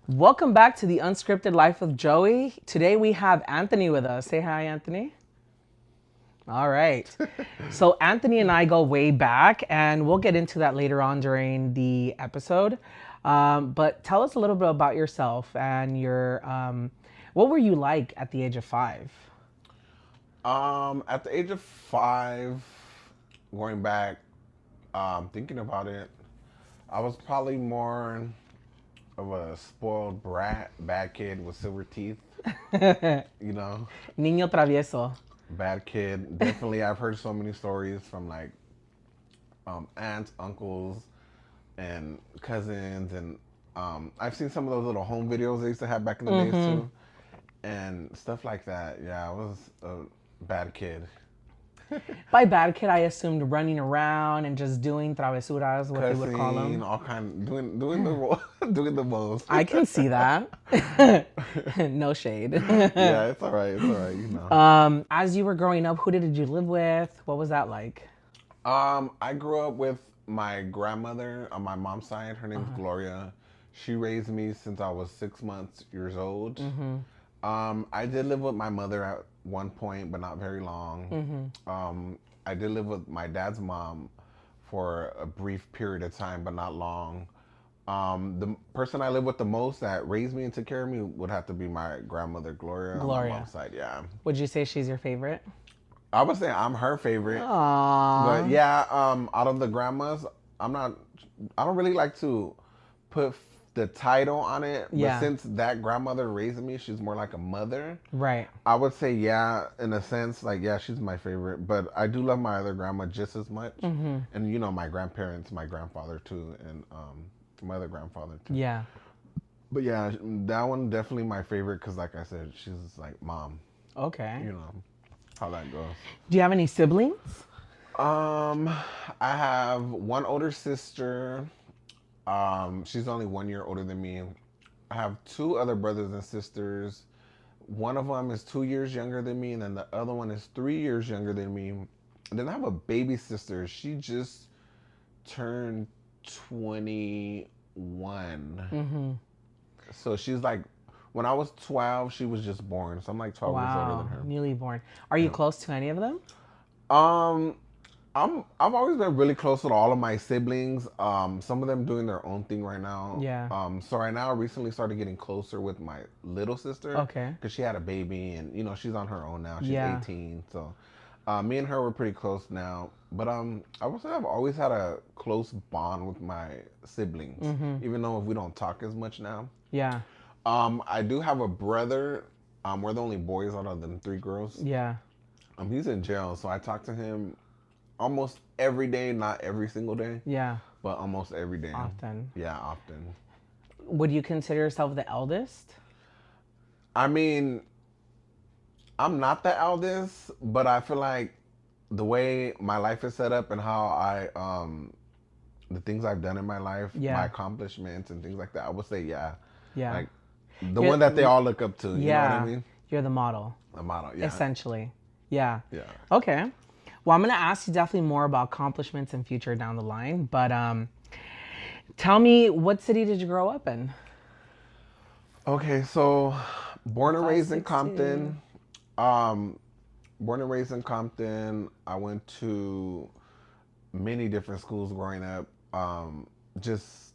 Welcome back to the Unscripted Life with Joey. Today we have Anthony with us. Say hi, Anthony. All right. So Anthony and I go way back, and we'll get into that later on during the episode. But tell us a little bit about yourself and what were you like at the age of 5? At the age of 5, going back, thinking about it, I was probably more of a spoiled brat, bad kid with silver teeth. You know, Niño travieso. bad kid. Definitely, I've heard so many stories from like aunts, uncles, and cousins, and I've seen some of those little home videos they used to have back in the days too, and stuff like that. Yeah, I was a bad kid. By bad kid, I assumed running around and just doing travesuras, what they would call Cussing, them. all kind, doing the doing the most. I can see that. No shade. Yeah, it's all right. It's all right. You know. As you were growing up, who did you live with? What was that like? I grew up with my grandmother on my mom's side. Her name's Gloria. She raised me since I was 6 months years old. I did live with my mother at one point, but not very long. I did live with my dad's mom for a brief period of time, but not long. The person I lived with the most that raised me and took care of me would have to be my grandmother, Gloria, on my mom's side. Yeah. Would you say she's your favorite? I would say I'm her favorite. Aww. But yeah, out of the grandmas, I don't really like to put the title on it. But Yeah. since that grandmother raised me, she's more like a mother. Right. I would say, yeah, in a sense, like, yeah, she's my favorite. But I do love my other grandma just as much. And, you know, my grandparents, my grandfather too, and my other grandfather too. Yeah. But yeah, that one definitely my favorite because, like I said, she's like mom. Okay. You know how that goes. Do you have any siblings? I have one older sister. She's only 1 year older than me. I have two other brothers and sisters. One of them is 2 years younger than me, and then the other one is 3 years younger than me. And then I have a baby sister. She just turned 21. So she's like, when I was 12, she was just born. So I'm like 12 years older than her. Newly born. Are you close to any of them? I've always been really close with all of my siblings. Some of them doing their own thing right now. Yeah. So right now I recently started getting closer with my little sister. Okay. Because she had a baby and you know she's on her own now. She's Yeah. 18. So me and her were pretty close now. But I would say I've always had a close bond with my siblings. Even though we don't talk as much now. Yeah. I do have a brother. We're the only boys out of them 3 girls. Yeah. He's in jail, so I talk to him almost every day, not every single day, Yeah. but almost every day. Often. Yeah, often. Would you consider yourself the eldest? I mean, I'm not the eldest, but I feel like the way my life is set up and how the things I've done in my life, my accomplishments and things like that, I would say, yeah. Yeah. Like, the one that they all look up to, you know what I mean? You're the model. The model, yeah. Essentially. Yeah. Yeah. Okay. Well, I'm going to ask you definitely more about accomplishments and future down the line. But tell me, what city did you grow up in? Okay, so born and raised in Compton. Born and raised in Compton. I went to many different schools growing up. Just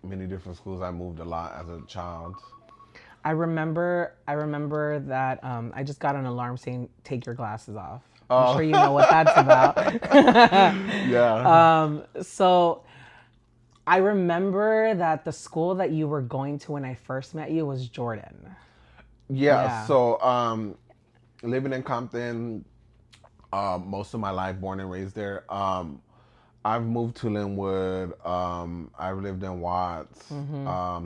many different schools. I moved a lot as a child. I remember that I just got an alarm saying, take your glasses off. I'm sure you know what that's about. Yeah. So I remember that the school that you were going to when I first met you was Jordan. Yeah. So living in Compton most of my life, born and raised there. I've moved to Linwood. I've lived in Watts,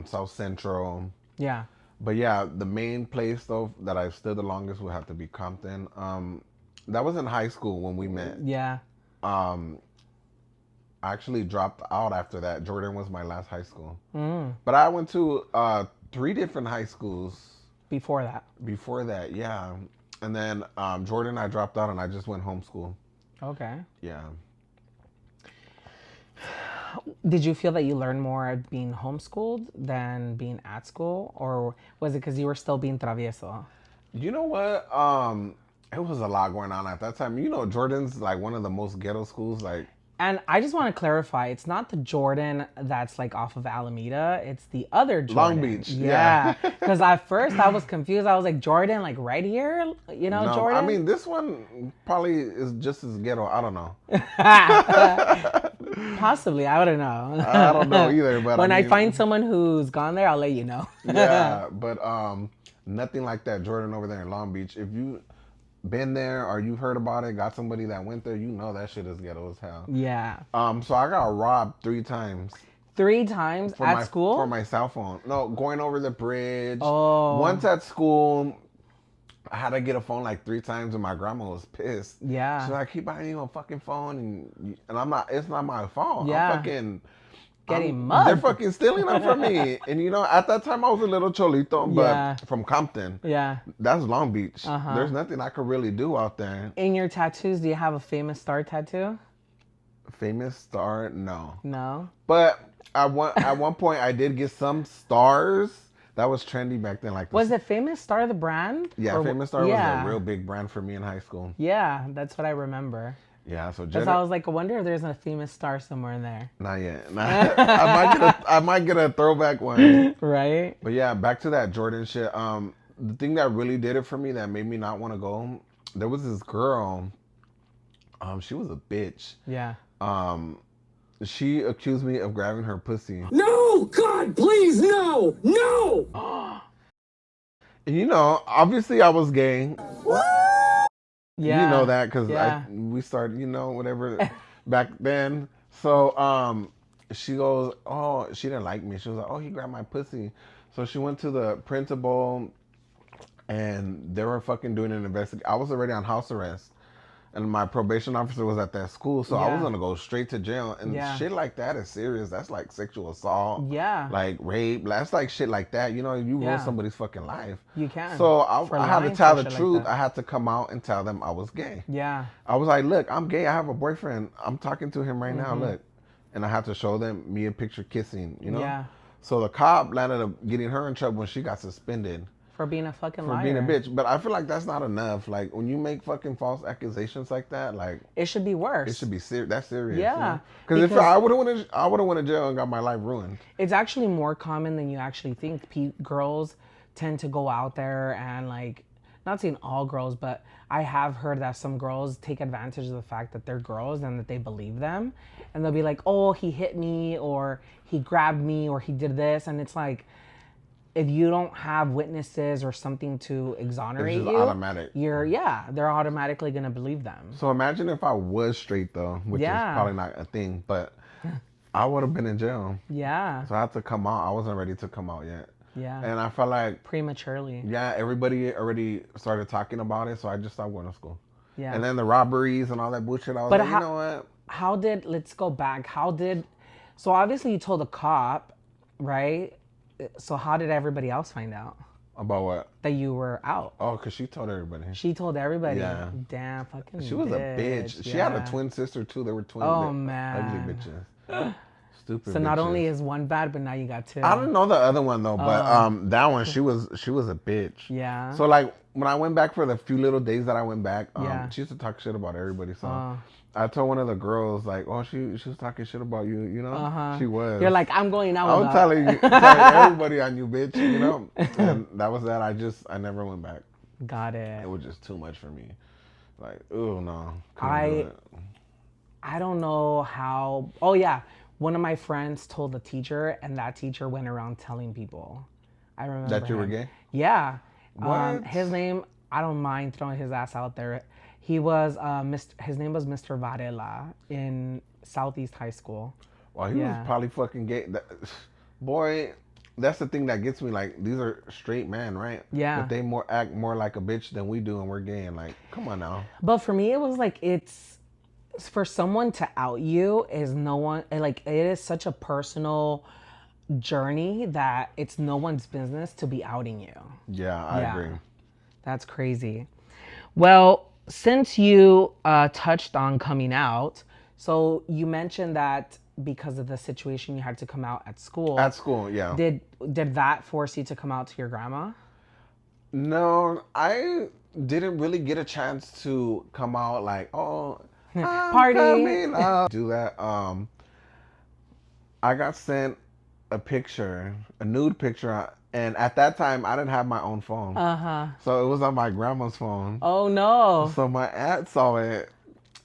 South Central. Yeah. But yeah, the main place though that I've stood the longest would have to be Compton. That was in high school when we met. Yeah. I actually dropped out after that. Jordan was my last high school. But I went to 3 different high schools. Before that? Before that, yeah. And then Jordan, I dropped out and I just went homeschool. Okay. Yeah. Did you feel that you learned more being homeschooled than being at school, or was it because you were still being travieso? You know what? It was a lot going on at that time. You know, Jordan's like one of the most ghetto schools. Like And I just want to clarify, it's not the Jordan that's like off of Alameda. It's the other Jordan. Long Beach. Yeah. Because at first I was confused. I was like, Jordan, like right here? You know, no, Jordan? I mean this one probably is just as ghetto. I don't know. Possibly. I wouldn't know. I don't know either. But when I I mean, find someone who's gone there, I'll let you know. yeah, but nothing like that Jordan over there in Long Beach. If you been there or you heard about it, got somebody that went there, you know that shit is ghetto as hell. Yeah. So I got robbed 3 times. 3 times at school? For my cell phone. No, going over the bridge. Oh. Once at school, I had to get a phone like 3 times and my grandma was pissed. Yeah. She's like, keep buying you a fucking phone and I'm not, it's not my phone. Yeah. I'm fucking getting mugged. They're fucking stealing them from me. And you know, at that time I was a little cholito, but from Compton. Yeah. That's Long Beach. There's nothing I could really do out there. In your tattoos, do you have a famous star tattoo? Famous star? No. No. But at one point I did get some stars. That was trendy back then. Like was it Famous Star the brand? Yeah, Famous Star was a real big brand for me in high school. Yeah, that's what I remember. Yeah, so because I was like, I wonder if there's a famous star somewhere in there. Not yet. I might get a throwback one. Right. But yeah, back to that Jordan shit. The thing that really did it for me that made me not want to go, there was this girl. She was a bitch. Yeah. She accused me of grabbing her pussy. No, God, please, no, no. You know, obviously I was gay. Yeah. You know that because we started, you know, whatever back then. So she goes, oh, she didn't like me. She was like, oh, he grabbed my pussy. So she went to the principal and they were fucking doing an investigation. I was already on house arrest. And my probation officer was at that school, so I was gonna go straight to jail. And shit like that is serious. That's like sexual assault. Yeah. Like rape. That's like shit like that. You know, you ruin somebody's fucking life. You can. So I had to tell the truth. I had to come out and tell them I was gay. Yeah. I was like, look, I'm gay. I have a boyfriend. I'm talking to him right now. Look. And I had to show them me a picture kissing, you know? Yeah. So the cop landed up getting her in trouble when she got suspended. For being a fucking liar. For being a bitch. But I feel like that's not enough. Like, when you make fucking false accusations like that, like... It should be worse. It should be serious. That's serious. Yeah. Because if I would have went to jail and got my life ruined. It's actually more common than you actually think. Girls tend to go out there and, like... Not saying all girls, but I have heard that some girls take advantage of the fact that they're girls and that they believe them. And they'll be like, oh, he hit me, or he grabbed me, or he did this. And it's like... If you don't have witnesses or something to exonerate you, automatic. They're automatically gonna believe them. So imagine if I was straight though, which is probably not a thing, but I would have been in jail. Yeah. So I had to come out. I wasn't ready to come out yet. Yeah. And I felt like prematurely. Yeah, everybody already started talking about it, so I just stopped going to school. Yeah. And then the robberies and all that bullshit. I was like, you know what? Let's go back. So obviously you told the cop, right? So how did everybody else find out? About what? That you were out. Oh, because she told everybody. She told everybody? Yeah. Damn, fucking She was a bitch. She had a twin sister, too. They were twins. Oh, man. Ugly bitches. Stupid So not bitches. only is one bad, but now you got 2. I don't know the other one, though. But that one, she was a bitch. Yeah. So, like, when I went back for the few little days that I went back, she used to talk shit about everybody. So I told one of the girls, like, oh, she was talking shit about you, you know? She was. You're like, I'm going out. I was telling everybody on you, bitch, you know? And that was that. I never went back. Got it. It was just too much for me. Like, oh, no. I don't know how. Oh, yeah. One of my friends told the teacher, and that teacher went around telling people. I remember that you were gay? Yeah. What? His name, I don't mind throwing his ass out there. He was, his name was Mr. Varela in Southeast High School. Well, he was probably fucking gay. Boy, that's the thing that gets me. Like, these are straight men, right? Yeah. But they act more like a bitch than we do, and we're gay. And like, come on now. But for me, it was like, for someone to out you is it is such a personal journey that it's no one's business to be outing you. Yeah, I agree. That's crazy. Well, since you touched on coming out, so you mentioned that because of the situation you had to come out at school. At school, yeah. Did that force you to come out to your grandma? No, I didn't really get a chance to come out like, oh, I'm Party. coming out. Do that. I got sent a picture, a nude picture, and at that time I didn't have my own phone. So it was on my grandma's phone. Oh no. So my aunt saw it,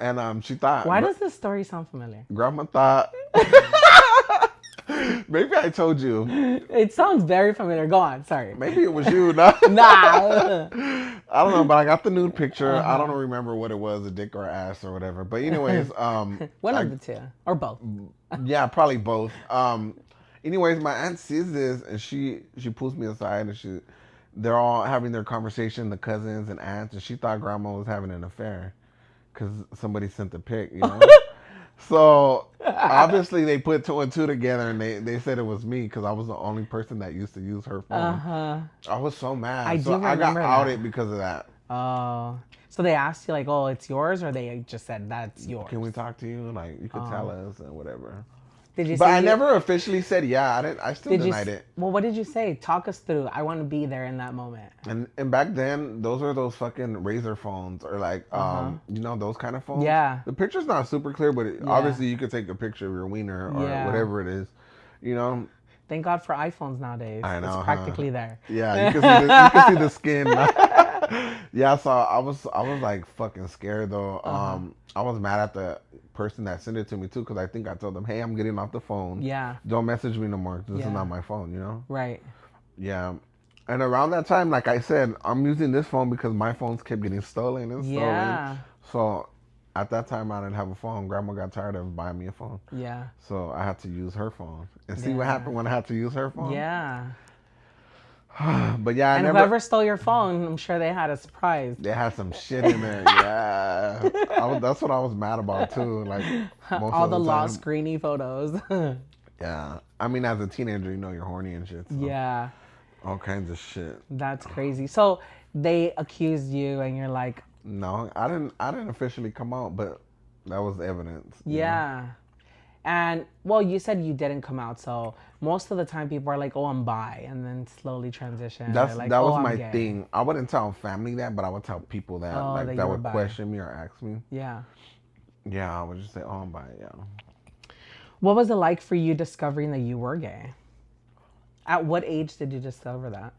and she thought. Why does this story sound familiar? Grandma thought. Maybe I told you. It sounds very familiar. Go on. Sorry. Maybe it was you. Nah. Nah. I don't know, but I got the nude picture. I don't remember what it was, a dick or ass or whatever. But anyways, one of the two or both. Yeah, probably both. Anyways, my aunt sees this and she pulls me aside and they're all having their conversation, the cousins and aunts, and she thought grandma was having an affair because somebody sent the pic, you know. So obviously they put two and two together and they said it was me because I was the only person that used to use her phone. I was so mad. I got outed because of that. Oh. So they asked you like, oh, it's yours, or they just said that's yours? Can we talk to you? Like you could tell us and whatever. Did you? But I never officially said yeah. I still denied it. Well, what did you say? Talk us through. I want to be there in that moment. And back then, those were those fucking razor phones or like you know, those kind of phones. Yeah. The picture's not super clear, but obviously you could take a picture of your wiener or whatever it is. You know. Thank God for iPhones nowadays. I know. It's practically there. Yeah, you can see the skin. Yeah, so I was like fucking scared though. I was mad at the person that sent it to me too because I think I told them, hey, I'm getting off the phone. Yeah. Don't message me no more. This is not my phone, you know? Right. Yeah. And around that time, like I said, I'm using this phone because my phones kept getting stolen and stolen. So at that time, I didn't have a phone. Grandma got tired of buying me a phone. Yeah. So I had to use her phone. And see what happened when I had to use her phone? Yeah. But yeah, and whoever stole your phone, I'm sure they had a surprise. They had some shit in there. Yeah. That's what I was mad about too. Like most all of the time. lost grainy photos. Yeah. I mean, as a teenager, you know you're horny and shit. So Yeah. all kinds of shit. That's crazy. So they accused you and you're like, no, I didn't officially come out, but that was evidence. Yeah. And well, you said you didn't come out, so most of the time people are like, "Oh, I'm bi," and then slowly transition. That like, was I'm my gay. thing. I wouldn't tell family that, but I would tell people that that would question me or ask me. Yeah. Yeah, I would just say, "Oh, I'm bi." Yeah. What was it like for you discovering that you were gay? At what age did you discover that?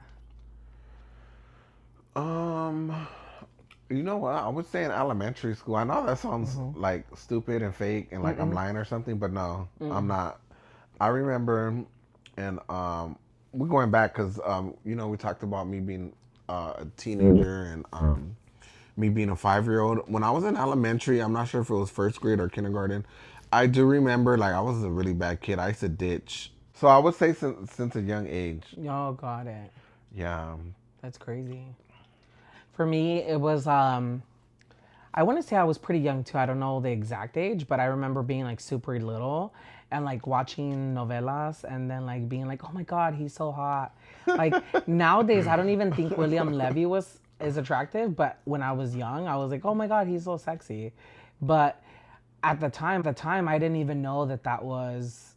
You know what? I would say in elementary school. I know that sounds like stupid and fake and like I'm lying or something, but no, I'm not. I remember, and we're going back because you know, we talked about me being a teenager and me being a 5-year-old. When I was in elementary, I'm not sure if it was first grade or kindergarten. I do remember like I was a really bad kid. I used to ditch. So I would say since a young age. Oh, got it. Yeah. That's crazy. For me, it was, I want to say I was pretty young too. I don't know the exact age, but I remember being like super little and like watching novelas and then like being like, oh my God, he's so hot. Like nowadays, I don't even think William Levy is attractive, but when I was young, I was like, oh my God, he's so sexy. But at the time, I didn't even know that was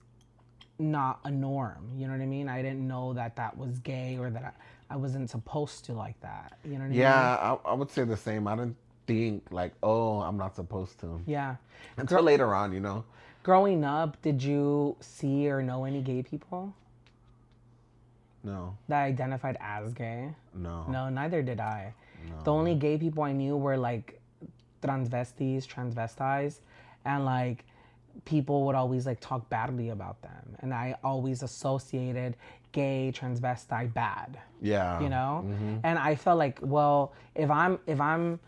not a norm. You know what I mean? I didn't know that was gay or that I wasn't supposed to like that. You know what I mean? Yeah, I would say the same. I didn't think like, oh, I'm not supposed to. Yeah. Until later on, you know. Growing up, did you see or know any gay people? No. That identified as gay? No. No, neither did I. No. The only gay people I knew were like transvestites, and like people would always like talk badly about them. And I always associated gay, transvestite bad. Yeah. You know? And I felt like, well, if I'm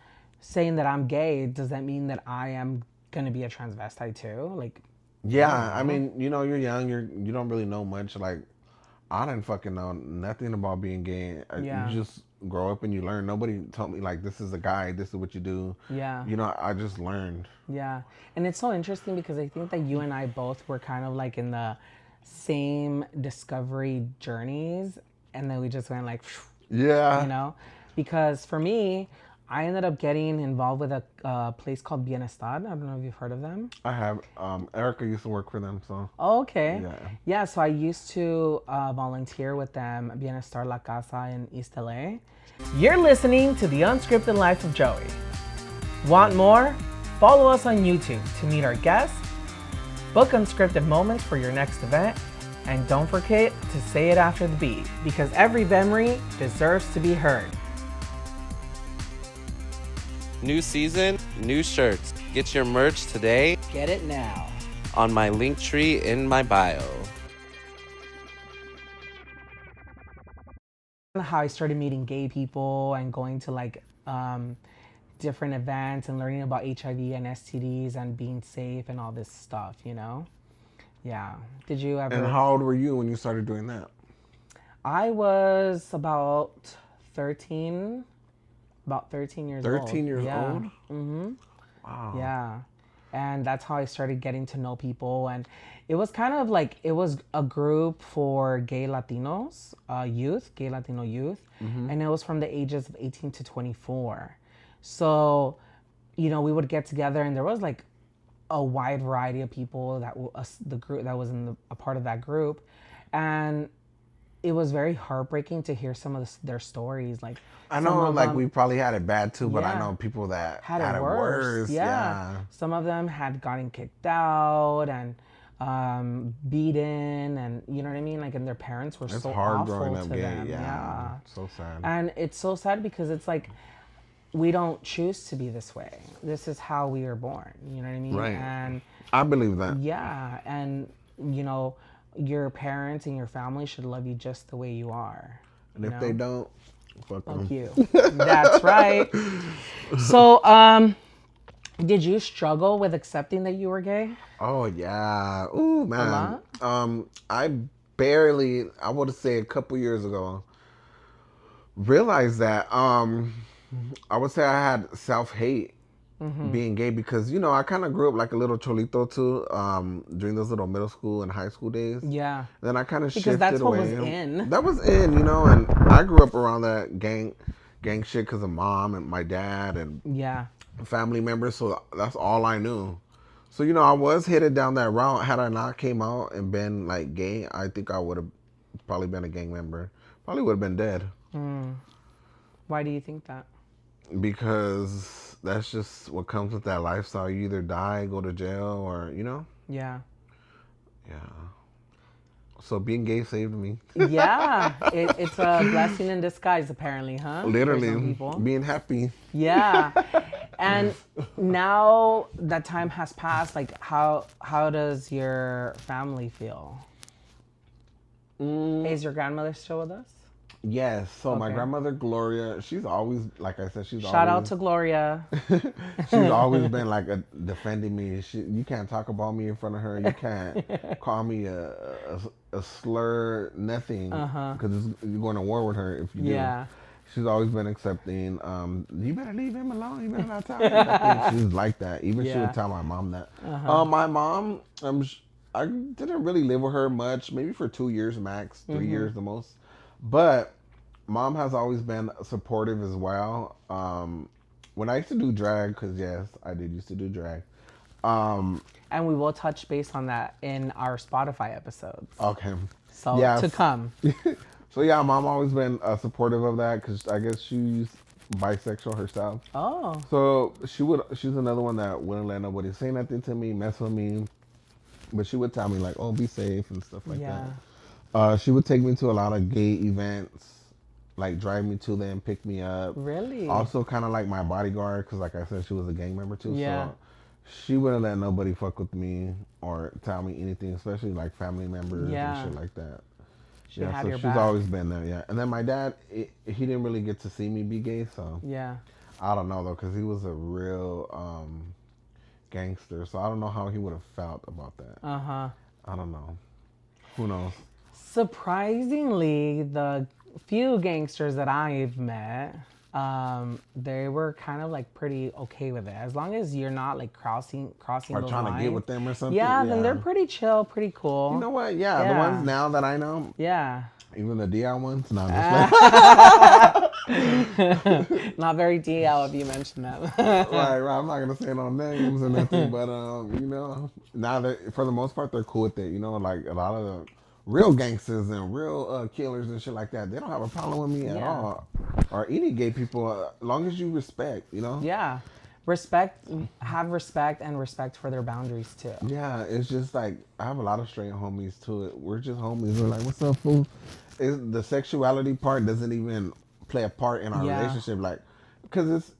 saying that I'm gay, does that mean that I am gonna be a transvestite too? Like, yeah, I mean, you know, you're young, you don't really know much. Like, I didn't fucking know nothing about being gay. Yeah. You just grow up and you learn. Nobody told me like, this is a guy, this is what you do. Yeah. You know, I just learned. Yeah. And it's so interesting because I think that you and I both were kind of like in the same discovery journeys, and then we just went like, yeah, you know, because for me, I ended up getting involved with a place called Bienestar. I don't know if you've heard of them. I have. Erica used to work for them, so. Oh, okay. Yeah. Yeah, so I used to volunteer with them at Bienestar La Casa in East LA. You're listening to The Unscripted Life of Joey. Want more? Follow us on YouTube to meet our guests, book unscripted moments for your next event, and don't forget to say it after the beat, because every memory deserves to be heard. New season, new shirts. Get your merch today Get it now. on my link tree in my bio. How I started meeting gay people and going to like different events and learning about HIV and STDs and being safe and all this stuff, you know? Yeah. Did you ever? And how old were you when you started doing that? I was about 13 years old. 13 years old? Mm-hmm. Wow. Yeah. And that's how I started getting to know people. And it was kind of like, it was a group for gay Latinos, gay Latino youth. And it was from the ages of 18 to 24. So, you know, we would get together and there was like a wide variety of people that the group that was a part of that group. And it was very heartbreaking to hear some of their stories. Like, I some know, of like, them we probably had it bad too, but I Yeah. know people that had it worse. Yeah. Some of them had gotten kicked out and beaten, and you know what I mean? Like, and their parents were It's so hard awful growing up to gay. them. Yeah. So sad. And it's so sad because it's like, we don't choose to be this way. This is how we were born. You know what I mean? Right. And I believe that. yeah, and you know, your parents and your family should love you just the way you are. And you if know? they don't, fuck Fuck them. you. That's right. So, did you struggle with accepting that you were gay? Oh yeah. Ooh man. lot? I barely, I would say a couple years ago, realized that I would say I had self-hate being gay because, you know, I kind of grew up like a little cholito too during those little middle school and high school days. Yeah. Then I kind of Because shifted that's what away. was in. That was in, you know, and I grew up around that gang shit because of mom and my dad and Yeah. family members, so that's all I knew. So, you know, I was headed down that route. Had I not came out and been like gay, I think I would have probably been a gang member. Probably would have been dead. Why do you think that? Because that's just what comes with that lifestyle. You either die, go to jail, or, you know? Yeah. Yeah. So being gay saved me. Yeah. It's a blessing in disguise, apparently, huh? For some Literally. people. Being happy. Yeah. And now that time has passed, like how does your family feel? Is your grandmother still with us? Yes. So my Okay. grandmother, Gloria, she's always, like I said, Shout out to Gloria. She's always been like defending me. You can't talk about me in front of her. You can't call me a slur, nothing, because you're going to war with her if you Yeah. do. She's always been accepting. You better leave him alone. You better not tell him nothing. She's like that. Even she Yeah. would tell my mom that. My mom, I didn't really live with her much. Maybe for 2 years max, 3 years the most. But mom has always been supportive as well. When I used to do drag, because yes, I did used to do drag. And we will touch base on that in our Spotify episodes. Okay. So Yes. to come. So yeah, mom always been supportive of that because I guess she's bisexual herself. Oh. So she's another one that wouldn't let nobody say nothing to me, mess with me. But she would tell me like, "Oh, be safe" and stuff like Yeah. that. She would take me to a lot of gay events, like drive me to them, pick me up. Really? Also, kind of like my bodyguard, because like I said, she was a gang member too. Yeah. So she wouldn't let nobody fuck with me or tell me anything, especially like family members Yeah. and shit like that. She Yeah, had so your she's back. always been there. Yeah, and then my dad, he didn't really get to see me be gay, so Yeah. I don't know though, because he was a real gangster. So I don't know how he would have felt about that. Uh-huh. I don't know. Who knows? Surprisingly, the few gangsters that I've met, they were kind of like pretty okay with it. As long as you're not like crossing Or those trying lines. to get with them or something. Yeah, then they're pretty chill, pretty cool. You know what? Yeah, the ones now that I know. Yeah. Even the DL ones? No, I'm just like... Not very DL if you mention them. right. I'm not going to say no names or nothing, but, you know, now that for the most part, they're cool with it. You know, like a lot of the real gangsters and real killers and shit like that, they don't have a problem with me at all. Or any gay people, as long as you respect, you know? Yeah. Have respect and respect for their boundaries too. Yeah, it's just like, I have a lot of straight homies to it. We're just homies. We're like, what's up, fool? The sexuality part doesn't even play a part in our relationship. Like, because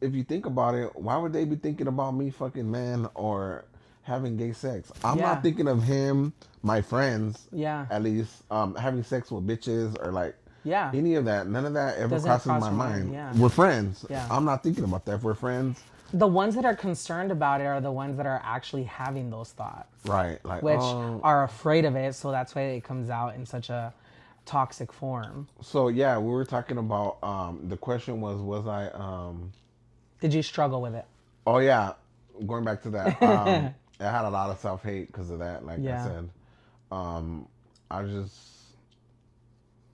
if you think about it, why would they be thinking about me fucking man or having gay sex? I'm not thinking of him, my friends, at least, having sex with bitches or like, any of that. None of that ever crosses my mind. We're friends. I'm not thinking about that. We're friends. The ones that are concerned about it are the ones that are actually having those thoughts. Right. Like, which are afraid of it. So that's why it comes out in such a toxic form. So, yeah, we were talking about, the question was I... Did you struggle with it? Oh, yeah. Going back to that. I had a lot of self-hate because of that. Like I said.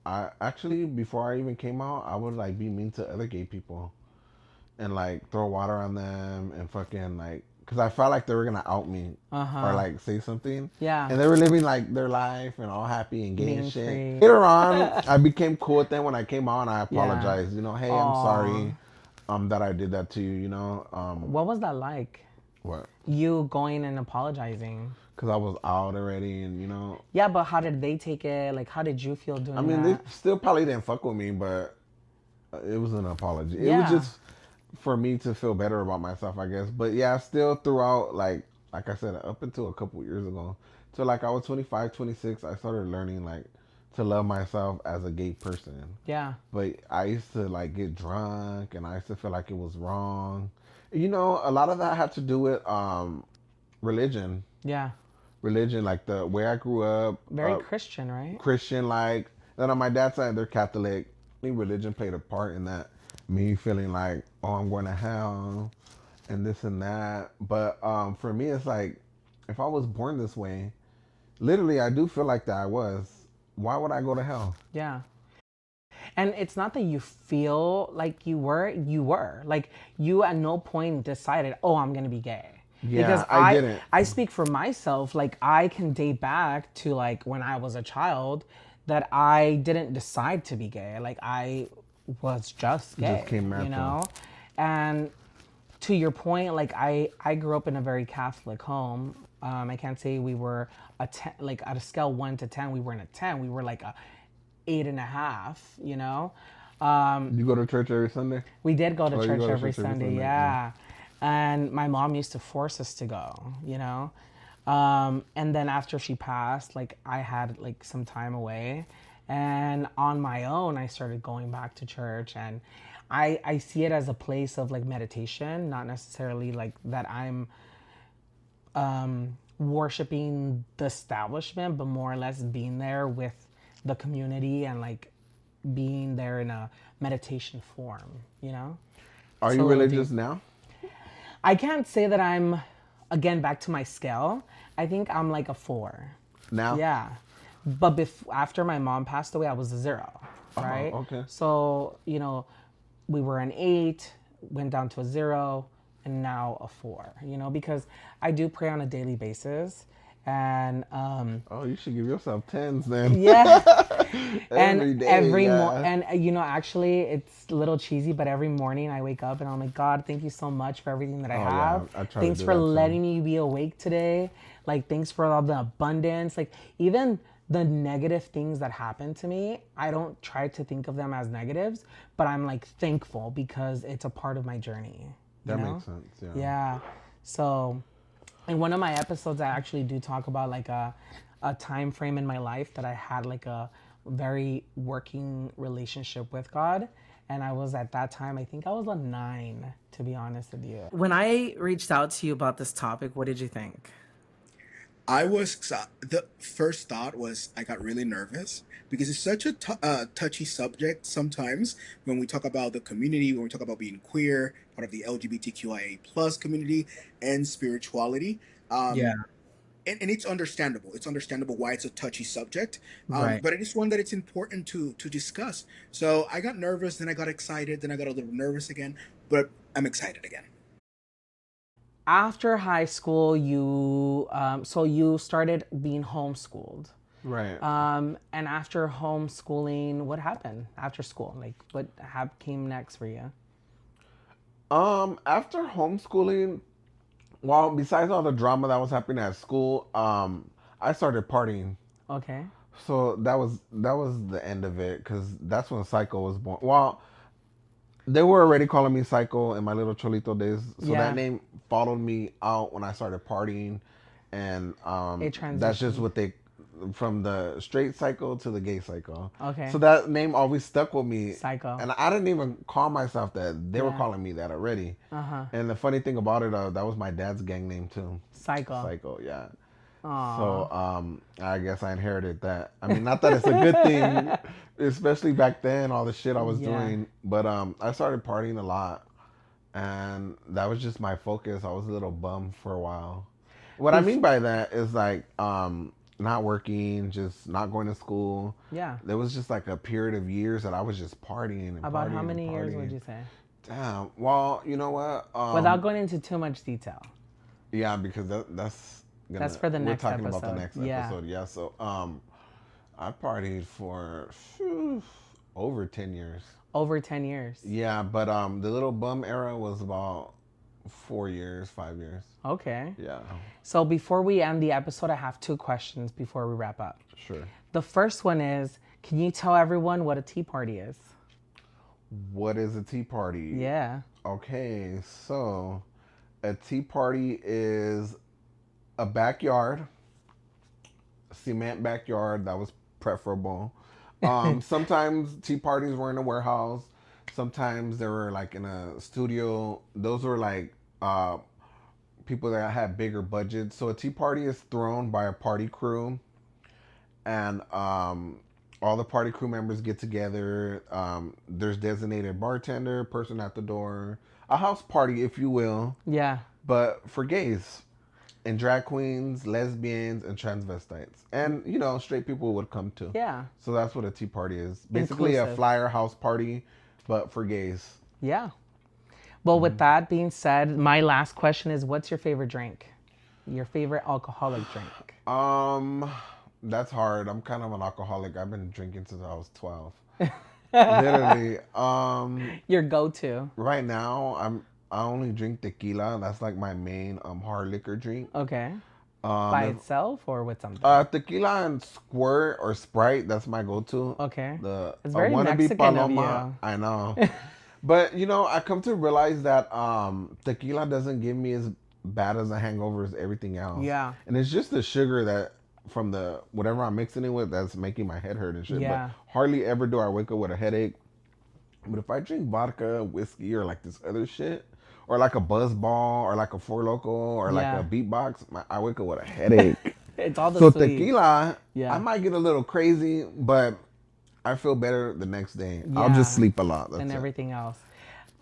I actually, before I even came out, I would like be mean to other gay people and like throw water on them and fucking like, because I felt like they were gonna out me or like say something. Yeah. And they were living like their life and all happy and gay Being and shit. free. Later on, I became cool with them when I came out and I apologized. You know, hey, I'm sorry that I did that to you. You know. What was that like? What? You going and apologizing? Because I was out already and, you know. Yeah, but how did they take it? Like, how did you feel doing that? I mean, they still probably didn't fuck with me, but it was an apology. It was just for me to feel better about myself, I guess. But yeah, still throughout, like I said, up until a couple years ago. So like I was 25, 26, I started learning like to love myself as a gay person. Yeah. But I used to like get drunk and I used to feel like it was wrong. You know, a lot of that had to do with religion. Yeah. Religion, like the way I grew up. Very Christian, right? Christian, like. Then on my dad's side, they're Catholic. I think religion played a part in that. Me feeling like, oh, I'm going to hell and this and that. But for me, it's like, if I was born this way, literally, I do feel like that I was. Why would I go to hell? Yeah. And it's not that you feel like you were. Like, you at no point decided, oh, I'm going to be gay. Yeah, because I didn't. I speak for myself. Like, I can date back to like when I was a child that I didn't decide to be gay. Like, I was just gay. Just came natural. You know? And to your point, like I grew up in a very Catholic home. I can't say we were a 10, like at a scale 1 to 10, we weren't a 10. We were like a 8.5, you know? You go to church every Sunday? We did go to church to every church Sunday, yeah. And my mom used to force us to go, you know? And then after she passed, like I had like some time away, and on my own, I started going back to church, and I see it as a place of like meditation, not necessarily like that I'm worshiping the establishment, but more or less being there with the community and like being there in a meditation form, you know? Are you religious now? I can't say that I'm, again, back to my scale. I think I'm like a 4. Now? Yeah. But after my mom passed away, I was a 0, right? Okay. So, you know, we were an 8, went down to a 0, and now a 4, you know, because I do pray on a daily basis. And oh, you should give yourself 10s then. Yeah. Every day, and you know, actually it's a little cheesy, but every morning I wake up and I'm like, God, thank you so much for everything that I have. Yeah, I try thanks to do for that letting too. me be awake today. Like, thanks for all the abundance. Like, even the negative things that happen to me, I don't try to think of them as negatives, but I'm like thankful because it's a part of my journey. That makes sense. Yeah. Yeah. So in one of my episodes, I actually do talk about like a time frame in my life that I had like a very working relationship with God. And I was at that time, I think I was a 9, to be honest with you. When I reached out to you about this topic, what did you think? The first thought was I got really nervous because it's such a touchy subject sometimes when we talk about the community, when we talk about being queer, part of the LGBTQIA plus community, and spirituality. Yeah. And it's understandable. It's understandable why it's a touchy subject, Right. but it is one that it's important to discuss. So I got nervous, then I got excited, then I got a little nervous again, but I'm excited again. After high school, so you started being homeschooled. Right. And after homeschooling, what happened after school? Like, what came next for you? After homeschooling, well, besides all the drama that was happening at school, I started partying. Okay. So that was the end of it because that's when Psycho was born. Well, they were already calling me Psycho in my little Cholito days, so Yeah. that name followed me out when I started partying, and It that's just transitioned. what they from the straight Psycho to the gay Psycho. Okay. So that name always stuck with me. Psycho. And I didn't even call myself that. They were Yeah. calling me that already. Uh-huh. And the funny thing about it, that was my dad's gang name too. Psycho. Psycho, yeah. Aw. So I guess I inherited that. I mean, not that it's a good thing, especially back then, all the shit I was Yeah. doing. But I started partying a lot, and that was just my focus. I was a little bummed for a while. What I mean by that is like not working, just not going to school. Yeah. There was just like a period of years that I was just partying and About partying how and many years partying. would you say? Damn. Well, you know what? Without going into too much detail. Yeah, because that's That's for the next we're talking episode. about the next Yeah. episode. Yeah. So I partied for over 10 years. Over 10 years. Yeah, but the little bum era was about 4 years, 5 years. Okay. Yeah. So before we end the episode, I have two questions before we wrap up. Sure. The first one is, can you tell everyone what a tea party is? What is a tea party? Yeah. Okay, so a tea party is a backyard, cement backyard. That was preferable. Sometimes tea parties were in a warehouse. Sometimes they were like in a studio. Those were like people that had bigger budgets. So a tea party is thrown by a party crew, and all the party crew members get together. There's designated bartender, person at the door, a house party, if you will, Yeah. but for gays and drag queens, lesbians, and transvestites, and straight people would come too. Yeah. So that's what a tea party is. Basically, a Inclusive. flyer house party, but for gays. Yeah. Well, with that being said, my last question is, what's your favorite drink? Your favorite alcoholic drink? That's hard. I'm kind of an alcoholic. I've been drinking since I was 12. Literally. Your go-to? Right now, I only drink tequila. That's like my main hard liquor drink. Okay. By itself or with something? Tequila and squirt or Sprite. That's my go-to. Okay. The It's very wannabe Mexican of Paloma. you. I know. But I come to realize that tequila doesn't give me as bad as a hangover as everything else. Yeah. And it's just the sugar that from the whatever I'm mixing it with that's making my head hurt and shit. Yeah. But hardly ever do I wake up with a headache. But if I drink vodka, whiskey, or like this other shit, or like a Buzz Ball, or like a Four Loko, or like Yeah. a Beatbox, I wake up with a headache. It's all the So sweet. tequila, Yeah. I might get a little crazy, but I feel better the next day. I'll Yeah. just sleep a lot. That's And it. everything else.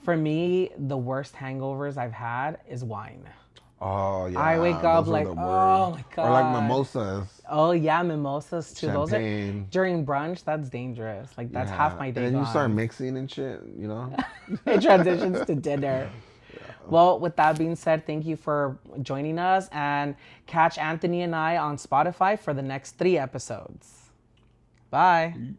For me, the worst hangovers I've had is wine. Oh yeah. I wake up those are like, the oh worst. my God. Or like mimosas. Oh yeah, mimosas too. Those are Champagne. during brunch. That's dangerous. Like that's Yeah. half my day And then you gone. start mixing and shit, It transitions to dinner. Well, with that being said, thank you for joining us, and catch Anthony and I on Spotify for the next 3 episodes. Bye. Peace.